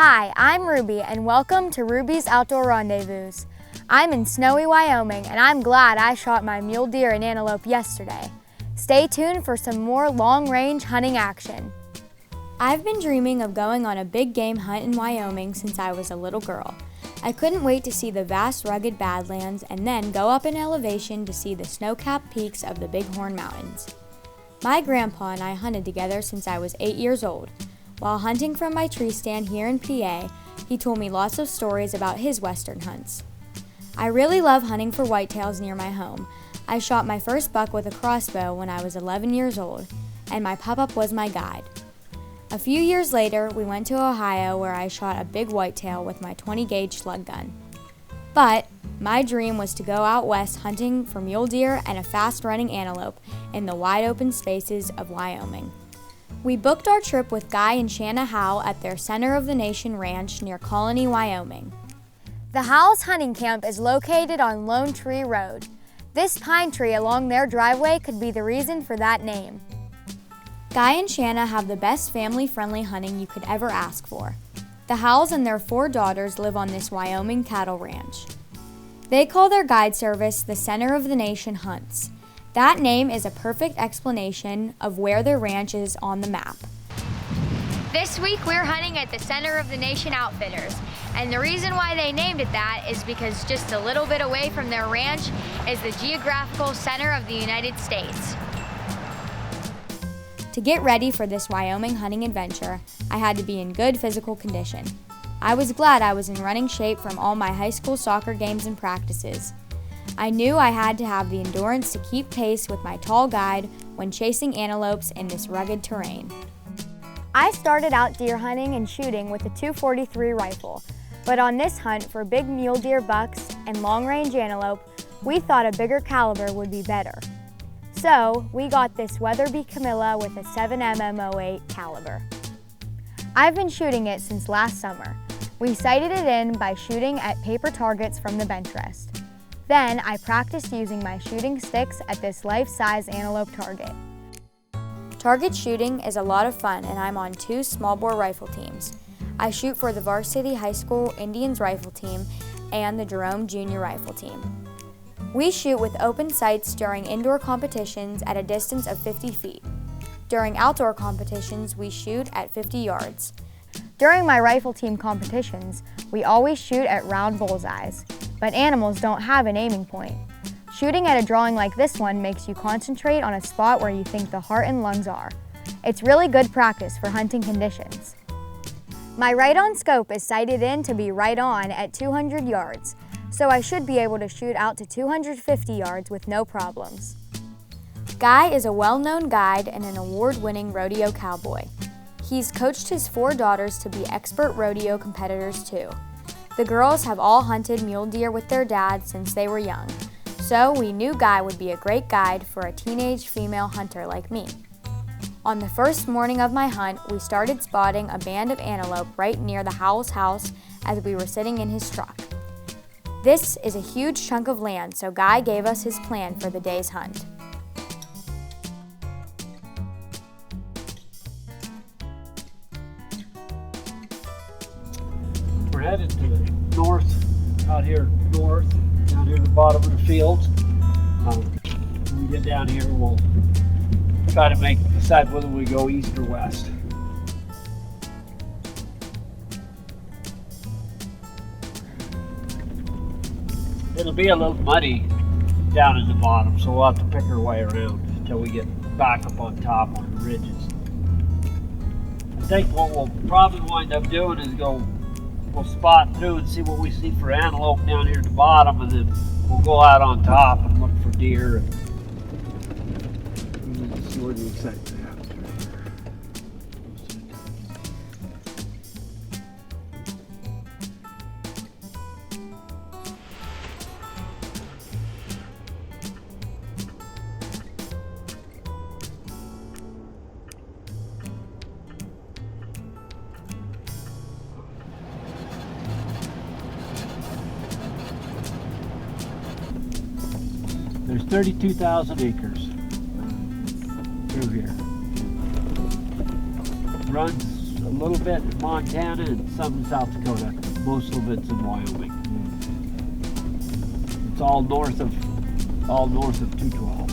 Hi, I'm Ruby, and welcome to Ruby's Outdoor Rendezvous. I'm in snowy Wyoming, and I'm glad I shot my mule deer and antelope yesterday. Stay tuned for some more long-range hunting action. I've been dreaming of going on a big game hunt in Wyoming since I was a little girl. I couldn't wait to see the vast, rugged Badlands and then go up in elevation to see the snow-capped peaks of the Bighorn Mountains. My grandpa and I hunted together since I was 8 years old. While hunting from my tree stand here in PA, he told me lots of stories about his western hunts. I really love hunting for whitetails near my home. I shot my first buck with a crossbow when I was 11 years old, and my pop-up was my guide. A few years later, we went to Ohio where I shot a big whitetail with my 20-gauge slug gun. But my dream was to go out west hunting for mule deer and a fast-running antelope in the wide-open spaces of Wyoming. We booked our trip with Guy and Shanna Howell at their Center of the Nation ranch near Colony, Wyoming. The Howells hunting camp is located on Lone Tree Road. This pine tree along their driveway could be the reason for that name. Guy and Shanna have the best family-friendly hunting you could ever ask for. The Howells and their 4 daughters live on this Wyoming cattle ranch. They call their guide service the Center of the Nation Hunts. That name is a perfect explanation of where their ranch is on the map. This week we're hunting at the Center of the Nation Outfitters, and the reason why they named it that is because just a little bit away from their ranch is the geographical center of the United States. To get ready for this Wyoming hunting adventure, I had to be in good physical condition. I was glad I was in running shape from all my high school soccer games and practices. I knew I had to have the endurance to keep pace with my tall guide when chasing antelopes in this rugged terrain. I started out deer hunting and shooting with a .243 rifle, but on this hunt for big mule deer bucks and long-range antelope, we thought a bigger caliber would be better. So we got this Weatherby Camilla with a 7mm08 caliber. I've been shooting it since last summer. We sighted it in by shooting at paper targets from the bench rest. Then I practiced using my shooting sticks at this life-size antelope target. Target shooting is a lot of fun, and I'm on 2 small-bore rifle teams. I shoot for the Varsity High School Indians rifle team and the Jerome Junior rifle team. We shoot with open sights during indoor competitions at a distance of 50 feet. During outdoor competitions, we shoot at 50 yards. During my rifle team competitions, we always shoot at round bullseyes, but animals don't have an aiming point. Shooting at a drawing like this one makes you concentrate on a spot where you think the heart and lungs are. It's really good practice for hunting conditions. My right-on scope is sighted in to be right on at 200 yards, so I should be able to shoot out to 250 yards with no problems. Guy is a well-known guide and an award-winning rodeo cowboy. He's coached his 4 daughters to be expert rodeo competitors too. The girls have all hunted mule deer with their dad since they were young, so we knew Guy would be a great guide for a teenage female hunter like me. On the first morning of my hunt, we started spotting a band of antelope right near the Howells' house as we were sitting in his truck. This is a huge chunk of land, so Guy gave us his plan for the day's hunt. We're headed to the north, out here north, down here at the bottom of the fields. When we get down here, we'll try to decide whether we go east or west. It'll be a little muddy down in the bottom, so we'll have to pick our way around until we get back up on top on the ridges. I think what we'll probably wind up doing is we'll spot through and see what we see for antelope down here at the bottom, and then we'll go out on top and look for deer and see where the excitement happens. There's 32,000 acres through here. Runs little bit in Montana and some in South Dakota. Most of it's in Wyoming. It's all north of 212.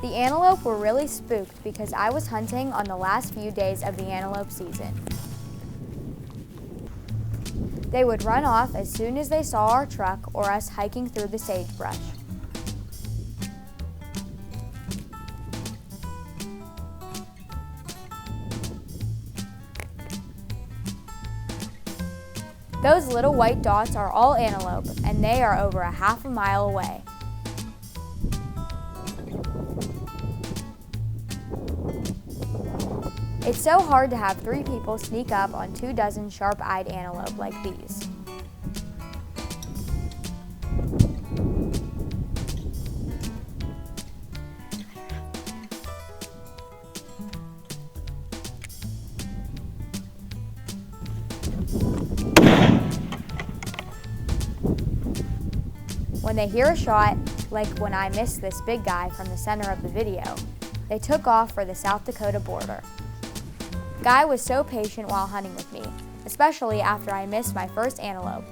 The antelope were really spooked because I was hunting on the last few days of the antelope season. They would run off as soon as they saw our truck or us hiking through the sagebrush. Those little white dots are all antelope, and they are over a half a mile away. It's so hard to have 3 people sneak up on 24 sharp-eyed antelope like these. When they hear a shot, like when I missed this big guy from the center of the video, they took off for the South Dakota border. Guy was so patient while hunting with me, especially after I missed my first antelope.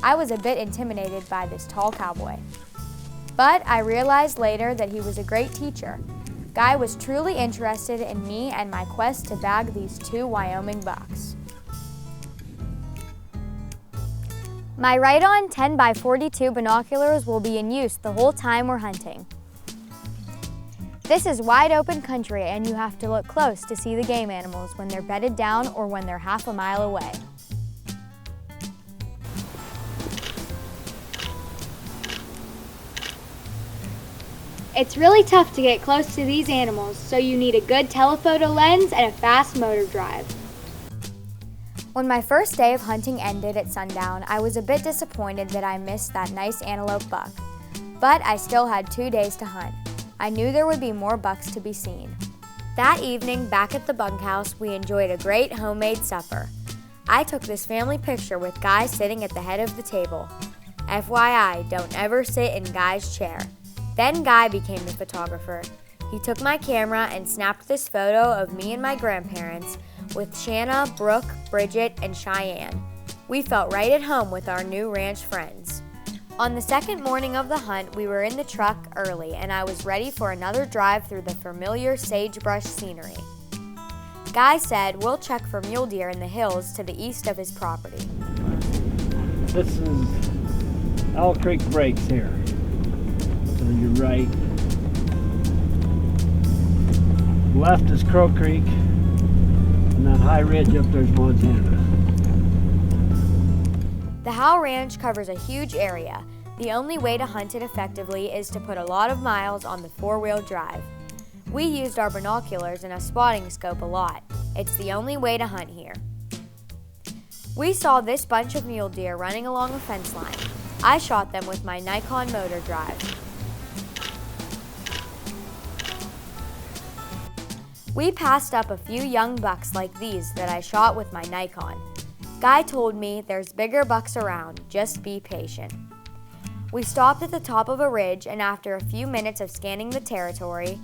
I was a bit intimidated by this tall cowboy. But I realized later that he was a great teacher. Guy was truly interested in me and my quest to bag these 2 Wyoming bucks. My Right-On 10x42 binoculars will be in use the whole time we're hunting. This is wide open country and you have to look close to see the game animals when they're bedded down or when they're half a mile away. It's really tough to get close to these animals, so you need a good telephoto lens and a fast motor drive. When my first day of hunting ended at sundown, I was a bit disappointed that I missed that nice antelope buck. But I still had 2 days to hunt. I knew there would be more bucks to be seen. That evening, back at the bunkhouse, we enjoyed a great homemade supper. I took this family picture with Guy sitting at the head of the table. FYI, don't ever sit in Guy's chair. Then Guy became the photographer. He took my camera and snapped this photo of me and my grandparents with Shanna, Brooke, Bridget, and Cheyenne. We felt right at home with our new ranch friends. On the second morning of the hunt, we were in the truck early and I was ready for another drive through the familiar sagebrush scenery. Guy said we'll check for mule deer in the hills to the east of his property. This is Owl Creek Breaks here. To your right. Left is Crow Creek, and that high ridge up there's Montana. The Howe Ranch covers a huge area. The only way to hunt it effectively is to put a lot of miles on the 4-wheel drive. We used our binoculars and a spotting scope a lot. It's the only way to hunt here. We saw this bunch of mule deer running along a fence line. I shot them with my Nikon motor drive. We passed up a few young bucks like these that I shot with my Nikon. Guy told me there's bigger bucks around, just be patient. We stopped at the top of a ridge and after a few minutes of scanning the territory,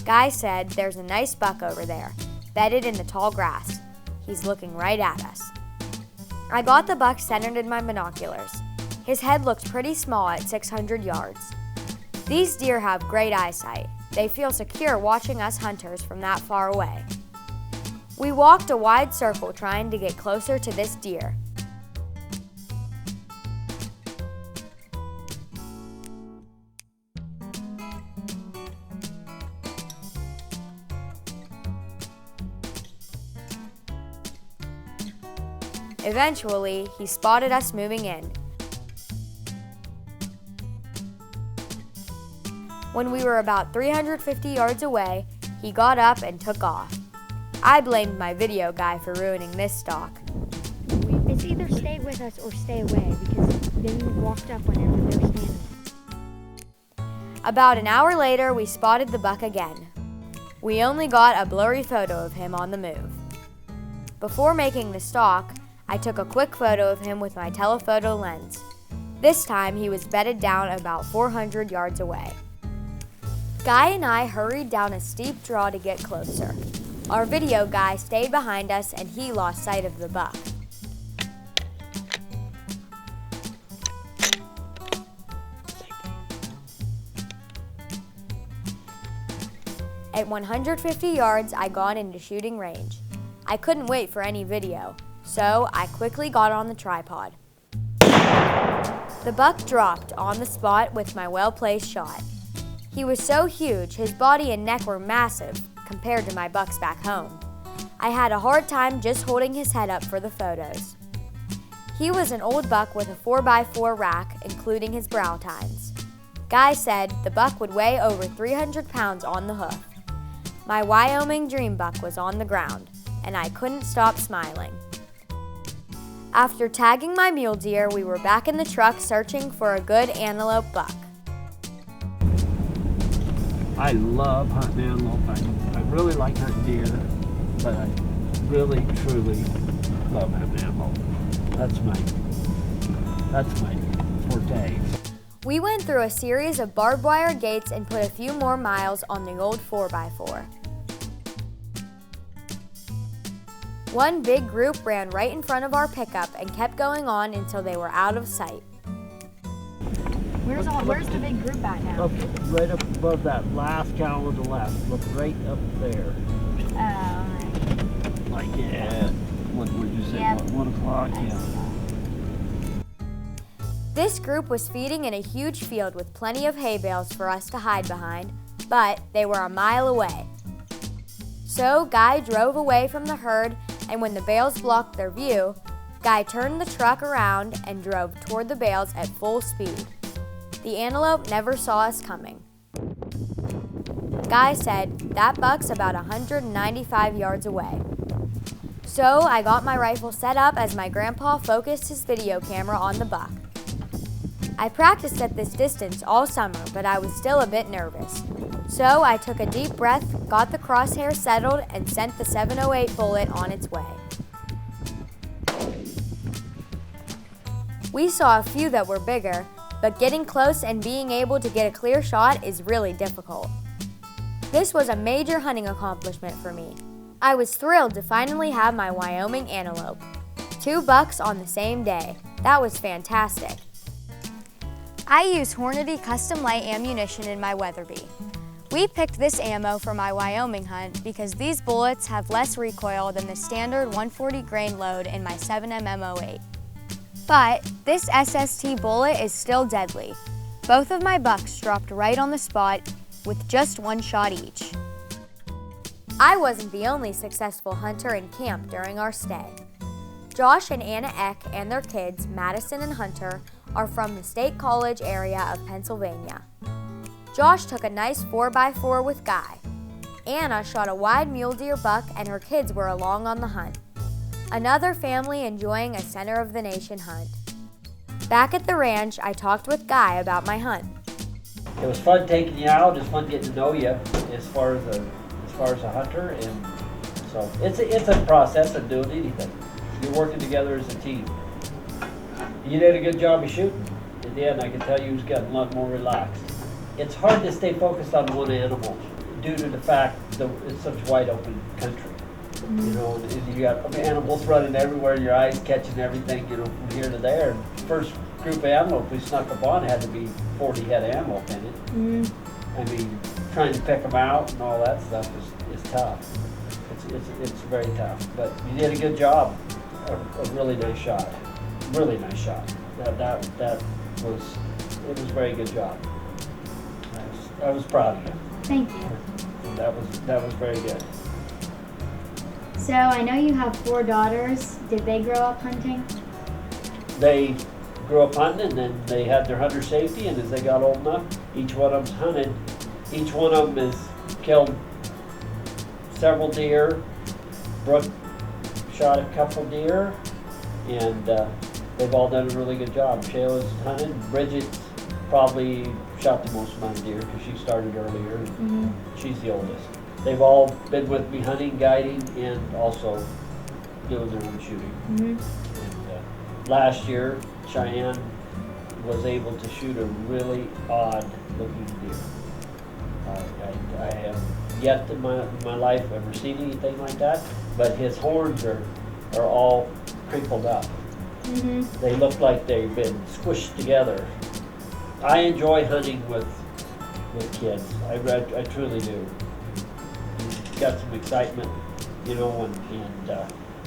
Guy said there's a nice buck over there, bedded in the tall grass. He's looking right at us. I got the buck centered in my binoculars. His head looks pretty small at 600 yards. These deer have great eyesight. They feel secure watching us hunters from that far away. We walked a wide circle trying to get closer to this deer. Eventually, he spotted us moving in. When we were about 350 yards away, he got up and took off. I blamed my video guy for ruining this stalk. It's either stay with us or stay away, because then you walked up whenever they're standing. About an hour later, we spotted the buck again. We only got a blurry photo of him on the move. Before making the stalk, I took a quick photo of him with my telephoto lens. This time, he was bedded down about 400 yards away. Guy and I hurried down a steep draw to get closer. Our video guy stayed behind us and he lost sight of the buck. At 150 yards, I got into shooting range. I couldn't wait for any video, so I quickly got on the tripod. The buck dropped on the spot with my well-placed shot. He was so huge, his body and neck were massive compared to my bucks back home. I had a hard time just holding his head up for the photos. He was an old buck with a 4x4 rack, including his brow tines. Guy said the buck would weigh over 300 pounds on the hoof. My Wyoming dream buck was on the ground, and I couldn't stop smiling. After tagging my mule deer, we were back in the truck searching for a good antelope buck. I love hunting antelope. I really like hunting deer, but I really, truly love hunting antelope. That's my forte. We went through a series of barbed wire gates and put a few more miles on the old 4x4. One big group ran right in front of our pickup and kept going on until they were out of sight. Where's the big group at now? Up, right up above that last cow on the left. Look right up there. Oh, Like, yeah, what would you say, Yep. 1 o'clock? Yeah. This group was feeding in a huge field with plenty of hay bales for us to hide behind, but they were a mile away. So Guy drove away from the herd, and when the bales blocked their view, Guy turned the truck around and drove toward the bales at full speed. The antelope never saw us coming. Guy said that buck's about 195 yards away. So I got my rifle set up as my grandpa focused his video camera on the buck. I practiced at this distance all summer, but I was still a bit nervous. So I took a deep breath, got the crosshair settled, and sent the 708 bullet on its way. We saw a few that were bigger, but getting close and being able to get a clear shot is really difficult. This was a major hunting accomplishment for me. I was thrilled to finally have my Wyoming antelope. 2 bucks on the same day. That was fantastic. I use Hornady Custom Light ammunition in my Weatherby. We picked this ammo for my Wyoming hunt because these bullets have less recoil than the standard 140 grain load in my 7mm08. But this SST bullet is still deadly. Both of my bucks dropped right on the spot with just 1 shot each. I wasn't the only successful hunter in camp during our stay. Josh and Anna Eck and their kids, Madison and Hunter, are from the State College area of Pennsylvania. Josh took a nice 4x4 with Guy. Anna shot a wide mule deer buck and her kids were along on the hunt. Another family enjoying a center of the nation hunt. Back at the ranch, I talked with Guy about my hunt. It was fun taking you out. It's fun getting to know you as far as a hunter, and so it's a process of doing anything. You're working together as a team. You did a good job of shooting. In the end, I can tell you was getting a lot more relaxed. It's hard to stay focused on one animal due to the fact that it's such wide open country. You know, and you got animals running everywhere, your eyes catching everything, you know, from here to there. And first group of antelope we snuck up on had to be 40 head of antelope in it. I mean, trying to pick them out and all that stuff is tough. It's very tough. But you did a good job. A really nice shot. Really nice shot. That was, it was a very good job. I was proud of you. Thank you. And that was very good. So I know you have 4 daughters. Did they grow up hunting? They grew up hunting, and then they had their hunter safety, and as they got old enough, each one of them's hunted. Each one of them has killed several deer. Brooke shot a couple deer, and they've all done a really good job. Shayla's hunted. Bridget's probably shot the most amount of deer because she started earlier, and she's the oldest. They've all been with me hunting, guiding, and also doing their own shooting. And, last year, Cheyenne was able to shoot a really odd looking deer. I have yet in my life ever seen anything like that, but his horns are all crinkled up. They look like they've been squished together. I enjoy hunting with kids. I truly do. Got some excitement, you know, and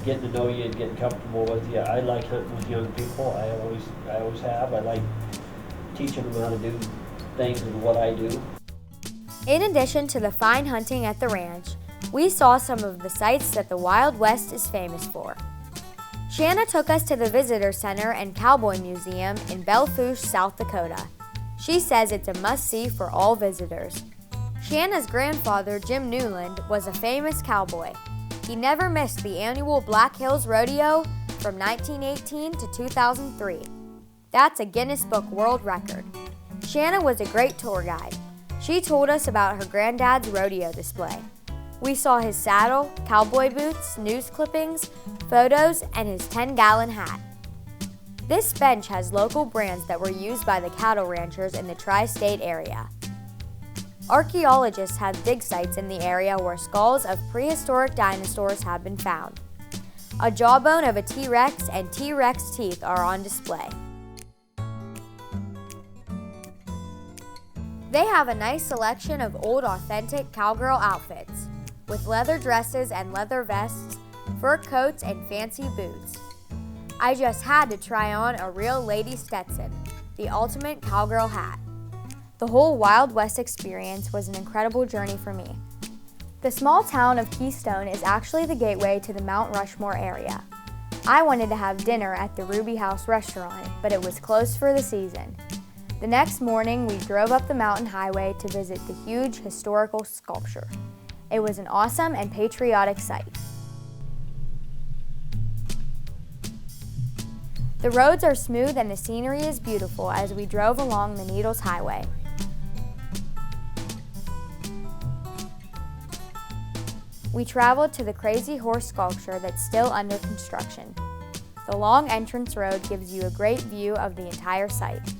getting to know you and getting comfortable with you. I like hunting with young people. I always have. I like teaching them how to do things and what I do. In addition to the fine hunting at the ranch, we saw some of the sights that the Wild West is famous for. Shanna took us to the Visitor Center and Cowboy Museum in Belle Fourche, South Dakota. She says it's a must-see for all visitors. Shanna's grandfather, Jim Newland, was a famous cowboy. He never missed the annual Black Hills Rodeo from 1918 to 2003. That's a Guinness Book World Record. Shanna was a great tour guide. She told us about her granddad's rodeo display. We saw his saddle, cowboy boots, news clippings, photos, and his 10-gallon hat. This bench has local brands that were used by the cattle ranchers in the tri-state area. Archaeologists have dig sites in the area where skulls of prehistoric dinosaurs have been found. A jawbone of a T-Rex and T-Rex teeth are on display. They have a nice selection of old authentic cowgirl outfits, with leather dresses and leather vests, fur coats, and fancy boots. I just had to try on a real Lady Stetson, the ultimate cowgirl hat. The whole Wild West experience was an incredible journey for me. The small town of Keystone is actually the gateway to the Mount Rushmore area. I wanted to have dinner at the Ruby House restaurant, but it was closed for the season. The next morning, we drove up the mountain highway to visit the huge historical sculpture. It was an awesome and patriotic sight. The roads are smooth and the scenery is beautiful as we drove along the Needles Highway. We traveled to the Crazy Horse sculpture that's still under construction. The long entrance road gives you a great view of the entire site.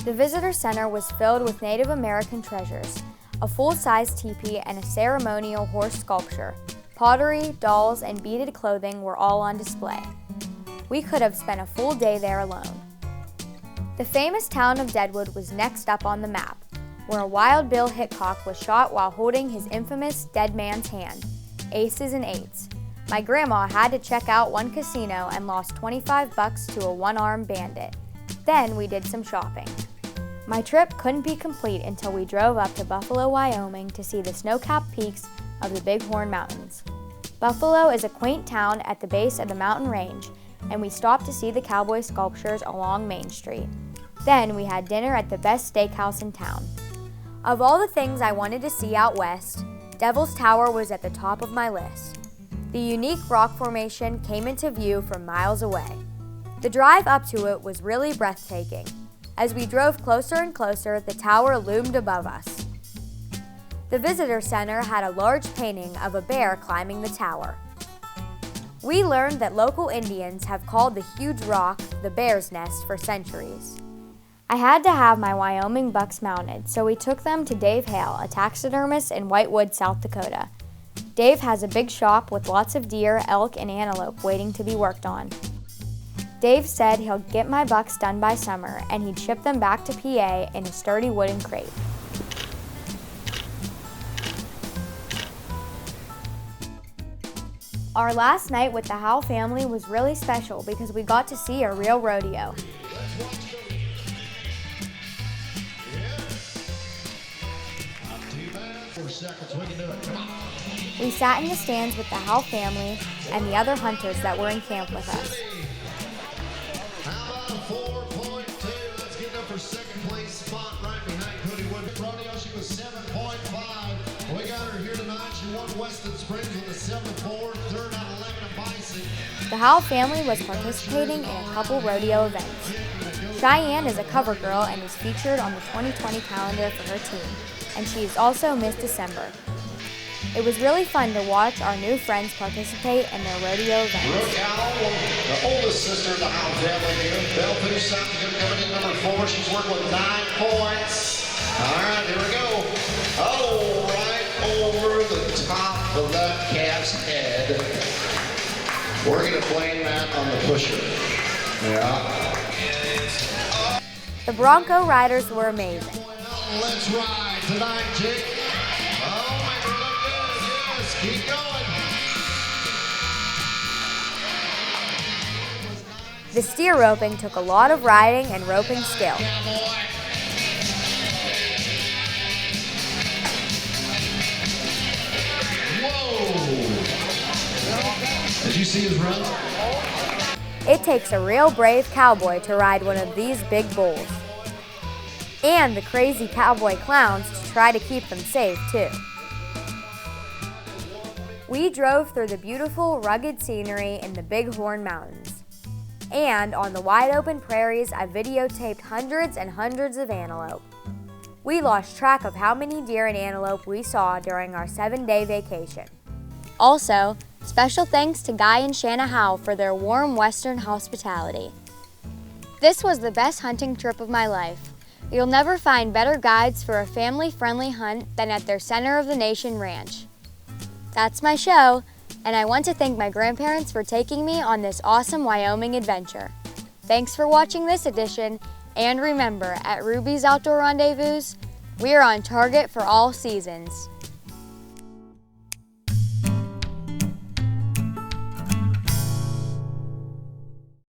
The visitor center was filled with Native American treasures, a full-size teepee and a ceremonial horse sculpture. Pottery, dolls, and beaded clothing were all on display. We could have spent a full day there alone. The famous town of Deadwood was next up on the map, where a Wild Bill Hickok was shot while holding his infamous dead man's hand, aces and eights. My grandma had to check out one casino and lost $25 to a one-armed bandit. Then we did some shopping. My trip couldn't be complete until we drove up to Buffalo, Wyoming to see the snow-capped peaks of the Bighorn Mountains. Buffalo is a quaint town at the base of the mountain range, and we stopped to see the cowboy sculptures along Main Street. Then we had dinner at the best steakhouse in town. Of all the things I wanted to see out west, Devil's Tower was at the top of my list. The unique rock formation came into view from miles away. The drive up to it was really breathtaking. As we drove closer and closer, the tower loomed above us. The visitor center had a large painting of a bear climbing the tower. We learned that local Indians have called the huge rock the Bear's Nest for centuries. I had to have my Wyoming bucks mounted, so we took them to Dave Hale, a taxidermist in Whitewood, South Dakota. Dave has a big shop with lots of deer, elk, and antelope waiting to be worked on. Dave said he'll get my bucks done by summer and he'd ship them back to PA in a sturdy wooden crate. Our last night with the Howell family was really special because we got to see a real rodeo. We sat in the stands with the Howell family and the other hunters that were in camp with us. How about 4.2? Let's get up for second place spot right behind Cody Wood. Rodeo, she was 7.5. We got her here tonight. She won Weston Springs with a 7.4, third out of 11 at Bison. The Howell family was participating in a couple rodeo events. Cheyenne is a cover girl and is featured on the 2020 calendar for her team, and she is also Miss December. It was really fun to watch our new friends participate in their rodeo events. Brooke Howell, the oldest sister of the Howell family here. Bellevue South Dakota coming in number 4. She's working with 9 points. All right, here we go. Oh, right over the top of that calf's head. We're going to blame that on the pusher. Yeah. The Bronco riders were amazing. Let's ride tonight, Jake. Oh, make her look good. Yes, keep going. The steer roping took a lot of riding and roping skill. Cowboy. Whoa. Did you see his run? It takes a real brave cowboy to ride one of these big bulls. And the crazy cowboy clowns to try to keep them safe, too. We drove through the beautiful, rugged scenery in the Bighorn Mountains. And on the wide open prairies, I videotaped hundreds and hundreds of antelope. We lost track of how many deer and antelope we saw during our 7-day vacation. Also, special thanks to Guy and Shanna Howell for their warm Western hospitality. This was the best hunting trip of my life. You'll never find better guides for a family-friendly hunt than at their Center of the Nation ranch. That's my show, and I want to thank my grandparents for taking me on this awesome Wyoming adventure. Thanks for watching this edition, and remember, at Ruby's Outdoor Rendezvous, we're on target for all seasons.